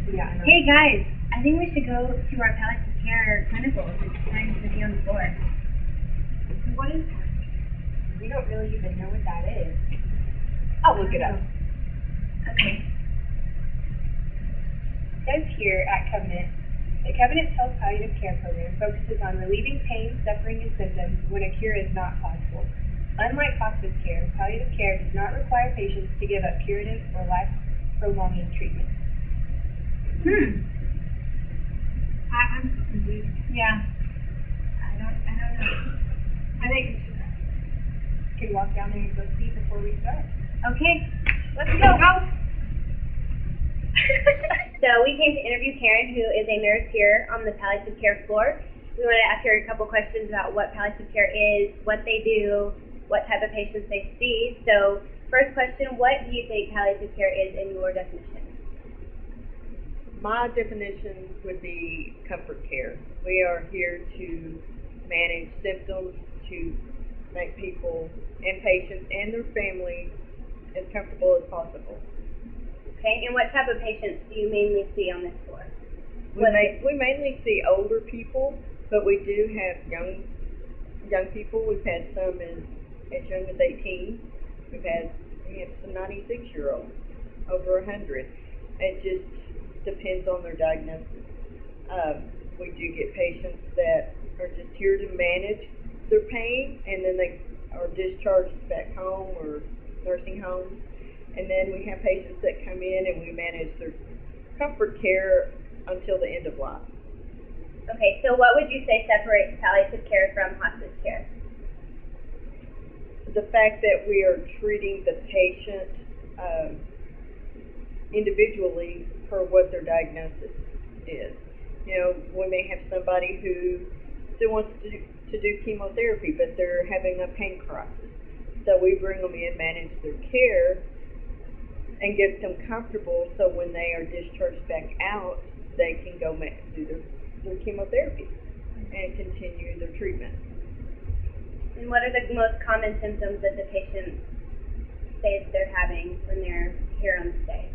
Yeah, I know. Hey guys, I think we should go to our palliative care clinicals. It's time to be on the floor. So what is palliative care? We don't really even know what that is. Oh, Look it up. Okay. It says here at Covenant, the Covenant Health Palliative Care Program focuses on relieving pain, suffering, and symptoms when a cure is not possible. Unlike hospice care, palliative care does not require patients to give up curative or life-prolonging treatment. I'm confused. Yeah. I don't know. I think Can you walk down there and go see before we start? okay. Let's go. So we came to interview Karen, who is a nurse here on the palliative care floor. We wanted to ask her a couple questions about what palliative care is, what they do, what type of patients they see. So first question, what do you think palliative care is in your definition? My definition would be comfort care. We are here to manage symptoms, to make people and patients and their families as comfortable as possible. Okay, and what type of patients do you mainly see on this floor? We mainly see older people, but we do have young people. We've had some as young as 18. We have some 96-year-olds, over 100. It just depends on their diagnosis. We do get patients that are just here to manage their pain, and then they are discharged back home or nursing homes. And then we have patients that come in and we manage their comfort care until the end of life. Okay, so what would you say separates palliative care from hospice care? The fact that we are treating the patient individually for what their diagnosis is. You know, we may have somebody who still wants to do chemotherapy, but they're having a pain crisis. So we bring them in, manage their care, and get them comfortable so when they are discharged back out, they can go do their chemotherapy and continue their treatment. And what are the most common symptoms that the patient says they're having when they're here on stay?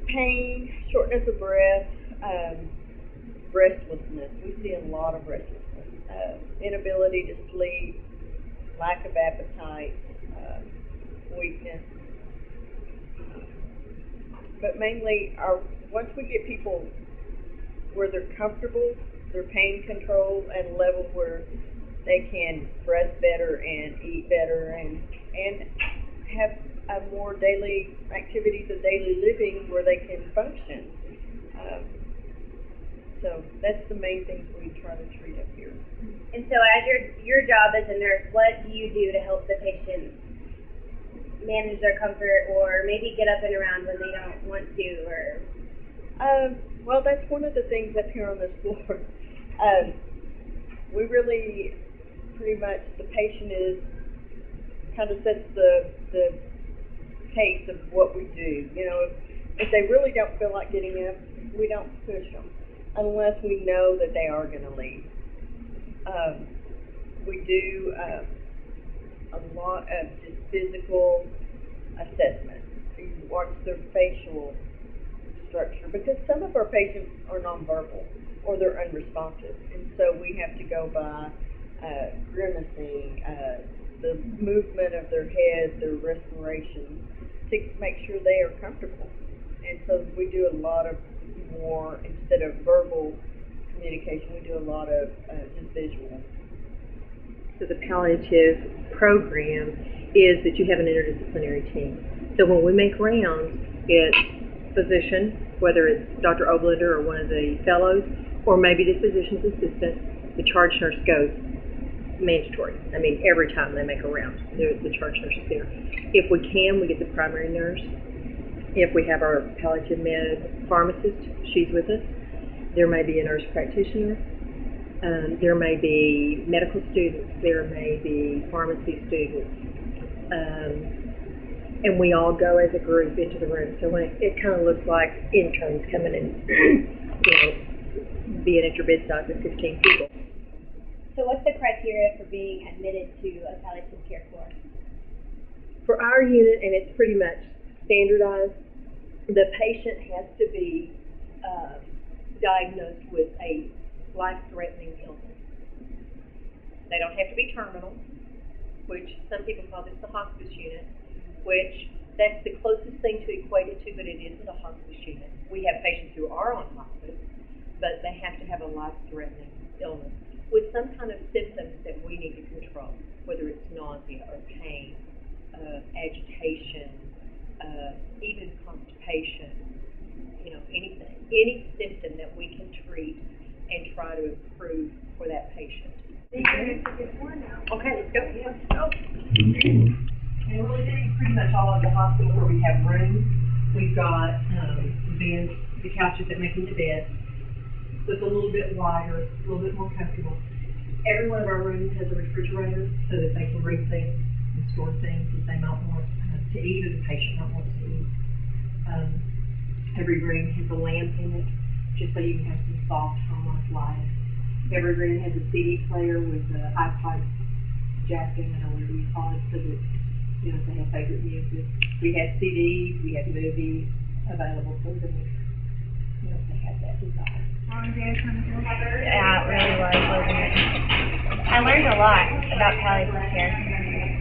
Pain, shortness of breath, restlessness. We see a lot of restlessness, inability to sleep, lack of appetite, weakness. But mainly, once we get people where they're comfortable, their pain controlled at a level where they can breathe better and eat better and have more daily activities of daily living where they can function. So that's the main things we try to treat up here. And so as your job as a nurse, what do you do to help the patient manage their comfort or maybe get up and around when they don't want to? Or well, that's one of the things up here on this floor. We really pretty much, the patient kind of sets the pace of what we do. You know, if they really don't feel like getting up, we don't push them unless we know that they are going to leave. We do a lot of just physical assessment. You watch their facial structure because some of our patients are nonverbal or they're unresponsive, and so we have to go by grimacing, the movement of their head, their respiration, to make sure they are comfortable. And so we do a lot of more, instead of verbal communication, we do a lot of just visual. So the palliative program is that you have an interdisciplinary team. So when we make rounds, it's physician, whether it's Dr. Oblender or one of the fellows, or maybe the physician's assistant, the charge nurse goes. Mandatory. I mean, every time they make a round, the charge nurse is there. If we can, we get the primary nurse. If we have our palliative med pharmacist, she's with us. There may be a nurse practitioner. There may be medical students. There may be pharmacy students. And we all go as a group into the room. So when it kind of looks like interns coming in, being at your bedside with 15 people. so what's the criteria for being admitted to a palliative care floor? For our unit, and it's pretty much standardized, the patient has to be diagnosed with a life-threatening illness. They don't have to be terminal, which some people call this the hospice unit, which that's the closest thing to equate it to, but it isn't a hospice unit. We have patients who are on hospice, but they have to have a life-threatening illness with some kind of symptoms that we need to control, whether it's nausea or pain, agitation, even constipation, anything, any symptom that we can treat and try to improve for that patient. Okay, let's go. And we're looking at pretty much all of the hospital where we have rooms. We've got beds, the couches that make into beds. So it's a little bit wider, a little bit more comfortable. Every one of our rooms has a refrigerator so that they can bring things and store things that they might want to eat or the patient might want to eat. Every room has a lamp in it, just so you can have some soft, harmless light. Every room has a CD player with an iPod jacking, or whatever you call it, so that if they have favorite music. We have CDs, we have movies available for them if they have that desire. Yeah, it really was, wasn't it? I learned a lot about palliative care.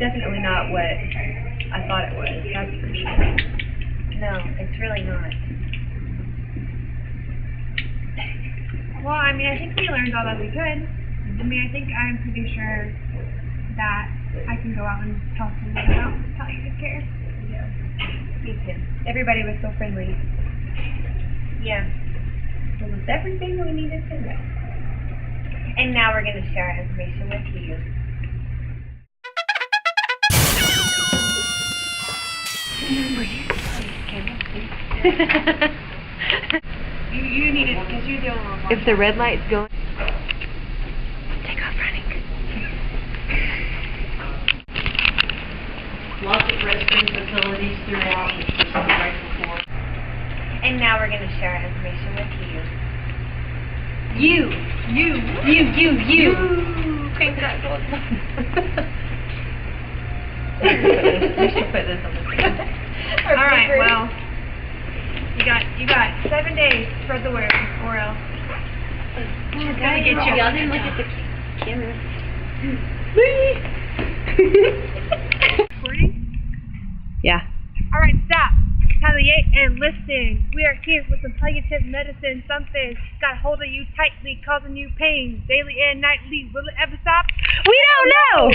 Definitely not what I thought it was, that's for sure. No, it's really not. Well, I mean, I think we learned all that we could. I mean, I'm pretty sure that I can go out and tell someone about palliative care. Yeah, me too. Everybody was so friendly. Yeah. It was everything we needed to know. And now we're going to share our information with you. You need it because you're the only one. If the red light's going. Take off running. Lots of restroom facilities throughout, which we're so grateful for. And now we're going to share our information with you. You. Congratulations. We should put this on the screen. All right, well, you got 7 days to spread the word, or else it's gonna get you. Y'all didn't look at the camera. Recording? Yeah. All right, stop. Palliate and listen. We are here with some palliative medicine. Something got a hold of you tightly, causing you pain daily and nightly. Will it ever stop? We don't know!